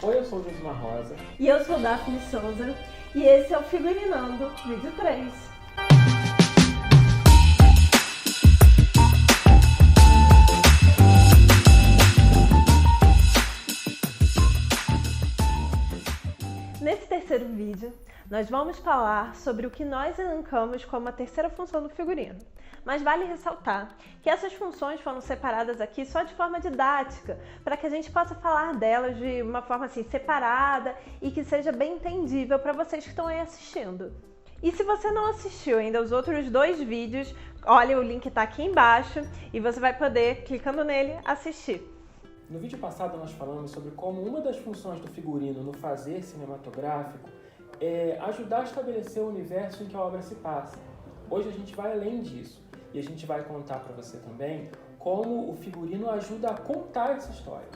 Oi, eu sou o Josimar Rosa. E eu sou Daphne Souza. E esse é o Figurinando, vídeo 3. Nesse terceiro vídeo, nós vamos falar sobre o que nós elencamos como a terceira função do figurino. Mas vale ressaltar que essas funções foram separadas aqui só de forma didática, para que a gente possa falar delas de uma forma assim separada e que seja bem entendível para vocês que estão aí assistindo. E se você não assistiu ainda os outros 2 vídeos, olha, o link está aqui embaixo e você vai poder, clicando nele, assistir. No vídeo passado nós falamos sobre como uma das funções do figurino no fazer cinematográfico é ajudar a estabelecer o universo em que a obra se passa. Hoje a gente vai além disso e a gente vai contar para você também como o figurino ajuda a contar essa história.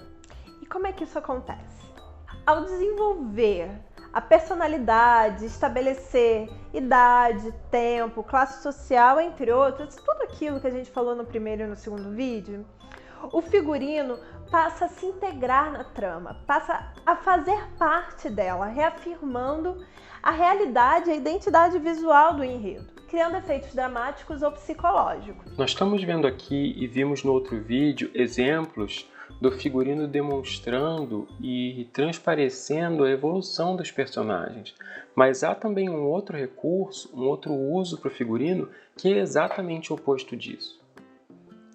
E como é que isso acontece? Ao desenvolver a personalidade, estabelecer idade, tempo, classe social, entre outros, tudo aquilo que a gente falou no primeiro e no segundo vídeo, o figurino passa a se integrar na trama, passa a fazer parte dela, reafirmando a realidade e a identidade visual do enredo, criando efeitos dramáticos ou psicológicos. Nós estamos vendo aqui e vimos no outro vídeo exemplos do figurino demonstrando e transparecendo a evolução dos personagens. Mas há também um outro recurso, um outro uso para o figurino que é exatamente o oposto disso.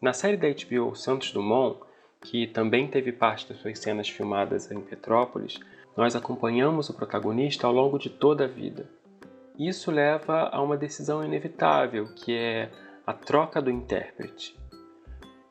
Na série da HBO Santos Dumont, que também teve parte das suas cenas filmadas em Petrópolis, nós acompanhamos o protagonista ao longo de toda a vida. Isso leva a uma decisão inevitável, que é a troca do intérprete.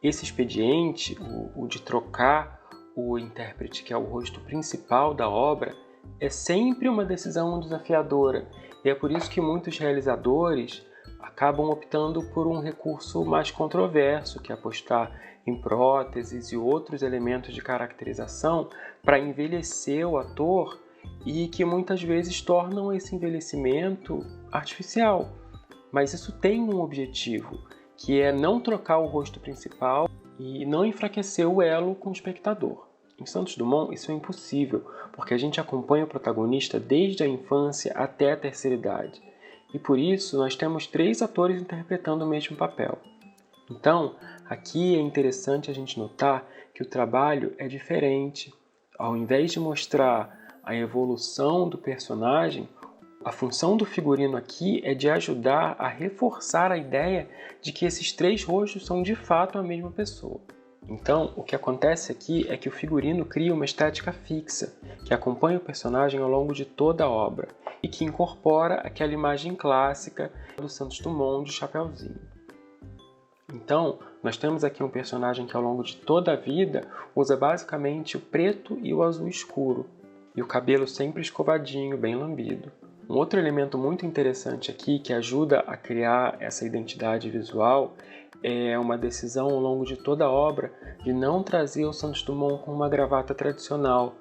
Esse expediente, o de trocar o intérprete, que é o rosto principal da obra, é sempre uma decisão desafiadora. E é por isso que muitos realizadores acabam optando por um recurso mais controverso, que é apostar em próteses e outros elementos de caracterização para envelhecer o ator e que muitas vezes tornam esse envelhecimento artificial. Mas isso tem um objetivo, que é não trocar o rosto principal e não enfraquecer o elo com o espectador. Em Santos Dumont isso é impossível, porque a gente acompanha o protagonista desde a infância até a terceira idade. E por isso nós temos 3 atores interpretando o mesmo papel. Então, aqui é interessante a gente notar que o trabalho é diferente. Ao invés de mostrar a evolução do personagem, a função do figurino aqui é de ajudar a reforçar a ideia de que esses 3 rostos são de fato a mesma pessoa. Então, o que acontece aqui é que o figurino cria uma estética fixa, que acompanha o personagem ao longo de toda a obra e que incorpora aquela imagem clássica do Santos Dumont de chapeuzinho. Então, nós temos aqui um personagem que ao longo de toda a vida usa basicamente o preto e o azul escuro, e o cabelo sempre escovadinho, bem lambido. Um outro elemento muito interessante aqui que ajuda a criar essa identidade visual é uma decisão ao longo de toda a obra de não trazer o Santos Dumont com uma gravata tradicional.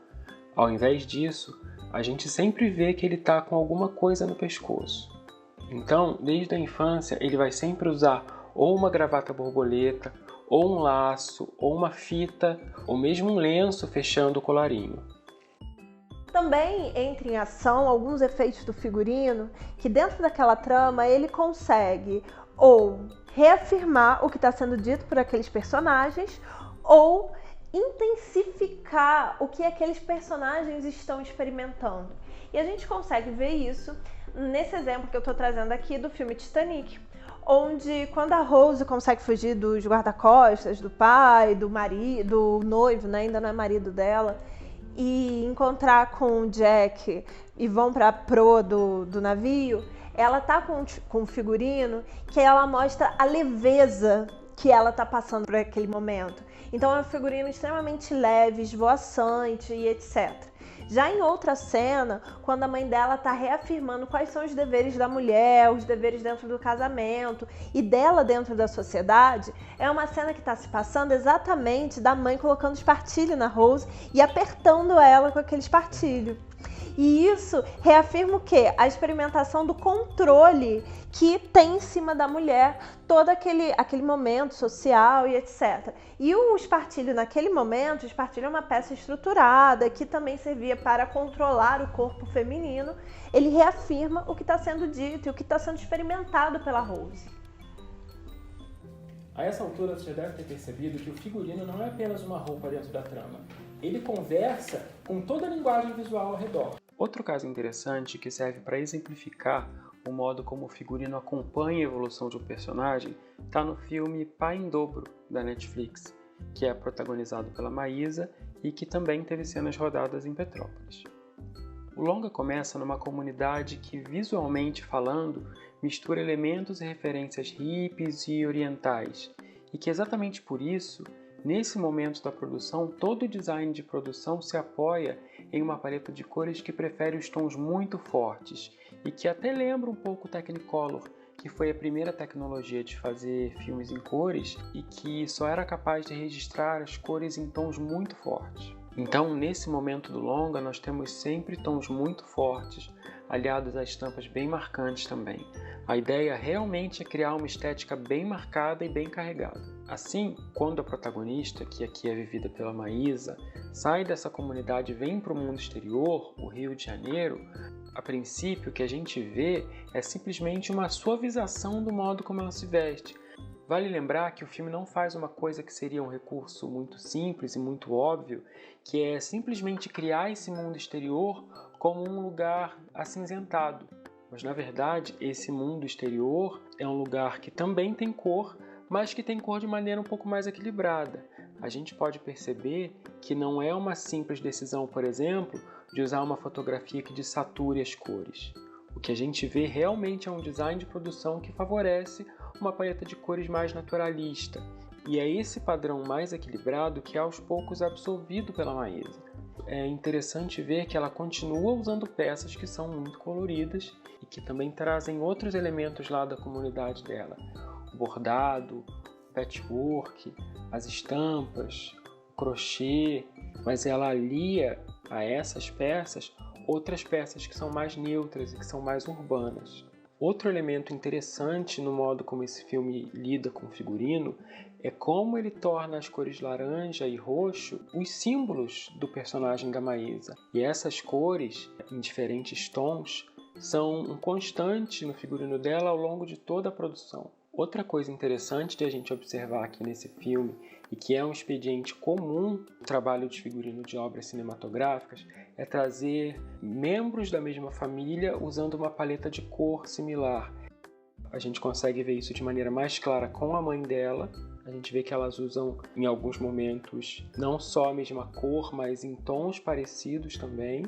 Ao invés disso, a gente sempre vê que ele está com alguma coisa no pescoço. Então, desde a infância, ele vai sempre usar ou uma gravata borboleta, ou um laço, ou uma fita, ou mesmo um lenço fechando o colarinho. Também entra em ação alguns efeitos do figurino que dentro daquela trama ele consegue ou reafirmar o que está sendo dito por aqueles personagens ou intensificar o que aqueles personagens estão experimentando. E a gente consegue ver isso nesse exemplo que eu estou trazendo aqui do filme Titanic, onde quando a Rose consegue fugir dos guarda-costas, do pai, do marido, do noivo, né? Ainda não é marido dela, e encontrar com o Jack e vão para a proa do navio, ela tá com um figurino que ela mostra a leveza que ela tá passando por aquele momento. Então é um figurino extremamente leve, esvoaçante e etc. Já em outra cena, quando a mãe dela tá reafirmando quais são os deveres da mulher, os deveres dentro do casamento e dela dentro da sociedade, é uma cena que está se passando exatamente da mãe colocando espartilho na Rose e apertando ela com aquele espartilho. E isso reafirma o quê? A experimentação do controle que tem em cima da mulher, todo aquele momento social e etc. E o espartilho, naquele momento, o espartilho é uma peça estruturada que também servia para controlar o corpo feminino. Ele reafirma o que está sendo dito e o que está sendo experimentado pela Rose. A essa altura você já deve ter percebido que o figurino não é apenas uma roupa dentro da trama. Ele conversa com toda a linguagem visual ao redor. Outro caso interessante que serve para exemplificar o modo como o figurino acompanha a evolução de um personagem está no filme Pai em Dobro, da Netflix, que é protagonizado pela Maísa e que também teve cenas rodadas em Petrópolis. O longa começa numa comunidade que, visualmente falando, mistura elementos e referências hippies e orientais, e que exatamente por isso, nesse momento da produção, todo o design de produção se apoia em uma paleta de cores que prefere os tons muito fortes e que até lembra um pouco o Technicolor, que foi a primeira tecnologia de fazer filmes em cores e que só era capaz de registrar as cores em tons muito fortes. Então, nesse momento do longa, nós temos sempre tons muito fortes, aliados a estampas bem marcantes também. A ideia realmente é criar uma estética bem marcada e bem carregada. Assim, quando a protagonista, que aqui é vivida pela Maísa, sai dessa comunidade e vem para o mundo exterior, o Rio de Janeiro, a princípio o que a gente vê é simplesmente uma suavização do modo como ela se veste. Vale lembrar que o filme não faz uma coisa que seria um recurso muito simples e muito óbvio, que é simplesmente criar esse mundo exterior como um lugar acinzentado. Mas, na verdade, esse mundo exterior é um lugar que também tem cor, mas que tem cor de maneira um pouco mais equilibrada. A gente pode perceber que não é uma simples decisão, por exemplo, de usar uma fotografia que desature as cores. O que a gente vê realmente é um design de produção que favorece uma paleta de cores mais naturalista, e é esse padrão mais equilibrado que é aos poucos absorvido pela Maísa. É interessante ver que ela continua usando peças que são muito coloridas e que também trazem outros elementos lá da comunidade dela. O bordado, o patchwork, as estampas, o crochê, mas ela alia a essas peças outras peças que são mais neutras e que são mais urbanas. Outro elemento interessante no modo como esse filme lida com o figurino é como ele torna as cores laranja e roxo os símbolos do personagem da Maísa. E essas cores, em diferentes tons, são um constante no figurino dela ao longo de toda a produção. Outra coisa interessante de a gente observar aqui nesse filme, e que é um expediente comum no trabalho de figurino de obras cinematográficas, é trazer membros da mesma família usando uma paleta de cor similar. A gente consegue ver isso de maneira mais clara com a mãe dela. A gente vê que elas usam, em alguns momentos, não só a mesma cor, mas em tons parecidos também.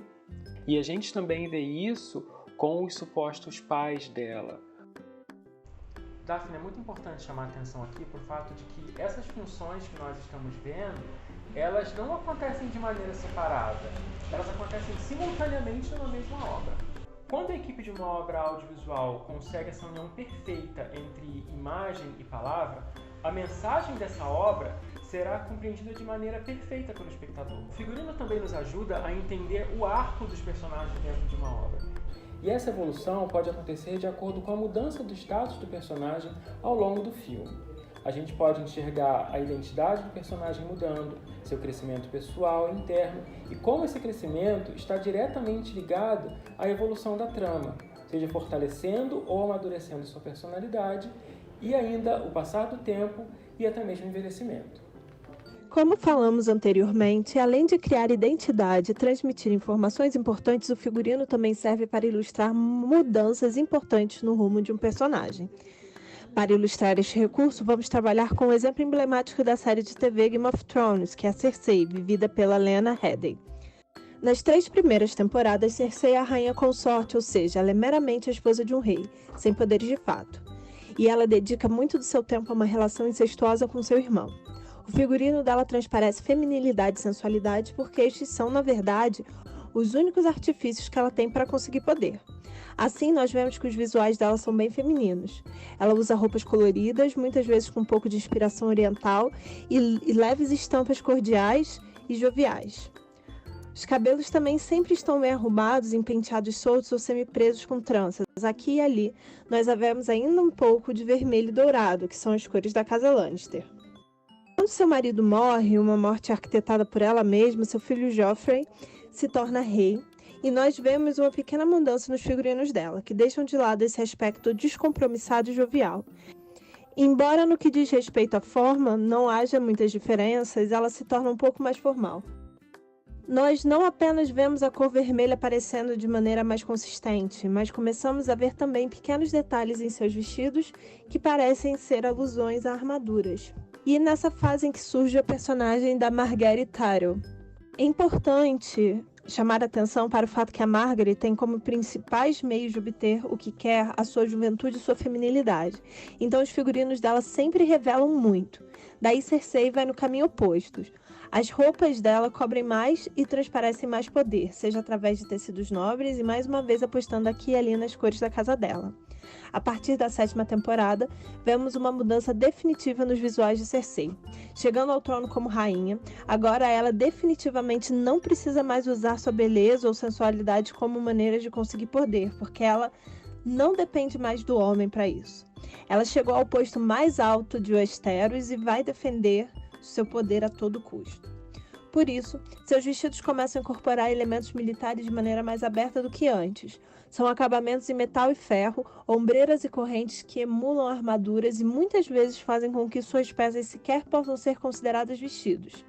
E a gente também vê isso com os supostos pais dela. Daphne, é muito importante chamar a atenção aqui por fato de que essas funções que nós estamos vendo, elas não acontecem de maneira separada, elas acontecem simultaneamente numa mesma obra. Quando a equipe de uma obra audiovisual consegue essa união perfeita entre imagem e palavra, a mensagem dessa obra será compreendida de maneira perfeita pelo espectador. O figurino também nos ajuda a entender o arco dos personagens dentro de uma obra. E essa evolução pode acontecer de acordo com a mudança do status do personagem ao longo do filme. A gente pode enxergar a identidade do personagem mudando, seu crescimento pessoal e interno, e como esse crescimento está diretamente ligado à evolução da trama, seja fortalecendo ou amadurecendo sua personalidade, e ainda o passar do tempo e até mesmo o envelhecimento. Como falamos anteriormente, além de criar identidade e transmitir informações importantes, o figurino também serve para ilustrar mudanças importantes no rumo de um personagem. Para ilustrar este recurso, vamos trabalhar com o exemplo emblemático da série de TV Game of Thrones, que é a Cersei, vivida pela Lena Headey. Nas 3 primeiras temporadas, Cersei é a rainha consorte, ou seja, ela é meramente a esposa de um rei, sem poderes de fato. E ela dedica muito do seu tempo a uma relação incestuosa com seu irmão. O figurino dela transparece feminilidade e sensualidade porque estes são, na verdade, os únicos artifícios que ela tem para conseguir poder. Assim, nós vemos que os visuais dela são bem femininos. Ela usa roupas coloridas, muitas vezes com um pouco de inspiração oriental e leves estampas cordiais e joviais. Os cabelos também sempre estão bem arrumados, em penteados soltos ou semi-presos com tranças. Aqui e ali, nós vemos ainda um pouco de vermelho e dourado, que são as cores da casa Lannister. Quando seu marido morre, uma morte arquitetada por ela mesma, seu filho Joffrey se torna rei, e nós vemos uma pequena mudança nos figurinos dela, que deixam de lado esse aspecto descompromissado e jovial. Embora no que diz respeito à forma não haja muitas diferenças, ela se torna um pouco mais formal. Nós não apenas vemos a cor vermelha aparecendo de maneira mais consistente, mas começamos a ver também pequenos detalhes em seus vestidos que parecem ser alusões a armaduras. E nessa fase em que surge a personagem da Margaery Tyrell. É importante chamar a atenção para o fato que a Margaery tem como principais meios de obter o que quer a sua juventude e sua feminilidade. Então os figurinos dela sempre revelam muito. Daí Cersei vai no caminho oposto. As roupas dela cobrem mais e transparecem mais poder, seja através de tecidos nobres e mais uma vez apostando aqui e ali nas cores da casa dela. A partir da 7ª temporada, vemos uma mudança definitiva nos visuais de Cersei. Chegando ao trono como rainha, agora ela definitivamente não precisa mais usar sua beleza ou sensualidade como maneira de conseguir poder, porque ela não depende mais do homem para isso. Ela chegou ao posto mais alto de Westeros e vai defender seu poder a todo custo. Por isso, seus vestidos começam a incorporar elementos militares de maneira mais aberta do que antes. São acabamentos em metal e ferro, ombreiras e correntes que emulam armaduras e muitas vezes fazem com que suas peças sequer possam ser consideradas vestidos.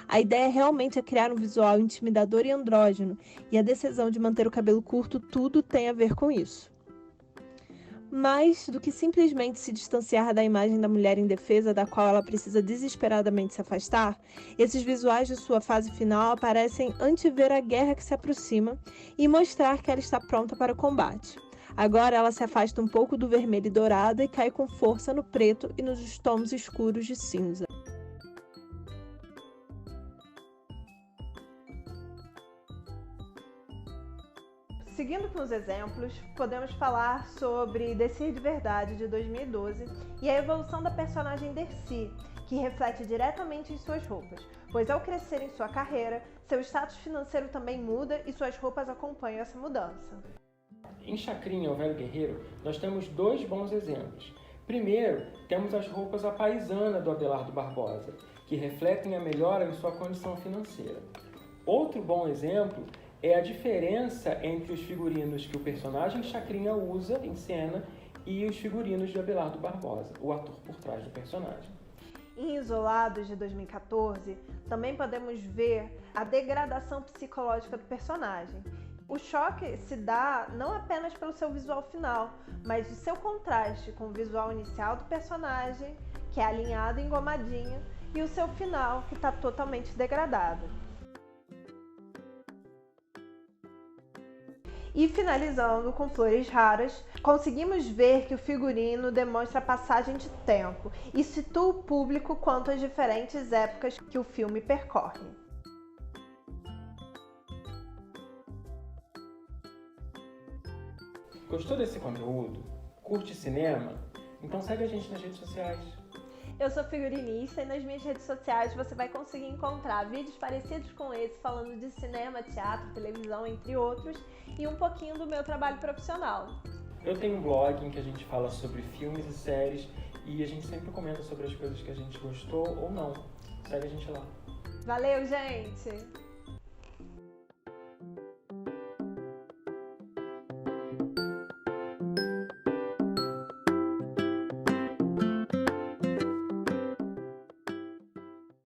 A ideia realmente é criar um visual intimidador e andrógeno, e a decisão de manter o cabelo curto tudo tem a ver com isso. Mais do que simplesmente se distanciar da imagem da mulher indefesa da qual ela precisa desesperadamente se afastar, esses visuais de sua fase final aparecem antever a guerra que se aproxima e mostrar que ela está pronta para o combate. Agora ela se afasta um pouco do vermelho e dourado e cai com força no preto e nos tons escuros de cinza. Seguindo com os exemplos, podemos falar sobre Descer de Verdade, de 2012, e a evolução da personagem Dercy, que reflete diretamente em suas roupas, pois ao crescer em sua carreira, seu status financeiro também muda e suas roupas acompanham essa mudança. Em Chacrinha, o Velho Guerreiro, nós temos dois bons exemplos. Primeiro, temos as roupas à paisana do Abelardo Barbosa, que refletem a melhora em sua condição financeira. Outro bom exemplo é a diferença entre os figurinos que o personagem Chacrinha usa em cena e os figurinos de Abelardo Barbosa, o ator por trás do personagem. Em Isolados, de 2014, também podemos ver a degradação psicológica do personagem. O choque se dá não apenas pelo seu visual final, mas do seu contraste com o visual inicial do personagem, que é alinhado e engomadinho, e o seu final, que está totalmente degradado. E finalizando com Flores Raras, conseguimos ver que o figurino demonstra a passagem de tempo e situa o público quanto às diferentes épocas que o filme percorre. Gostou desse conteúdo? Curte cinema? Então segue a gente nas redes sociais. Eu sou figurinista e nas minhas redes sociais você vai conseguir encontrar vídeos parecidos com esse falando de cinema, teatro, televisão, entre outros, e um pouquinho do meu trabalho profissional. Eu tenho um blog em que a gente fala sobre filmes e séries e a gente sempre comenta sobre as coisas que a gente gostou ou não. Segue a gente lá. Valeu, gente!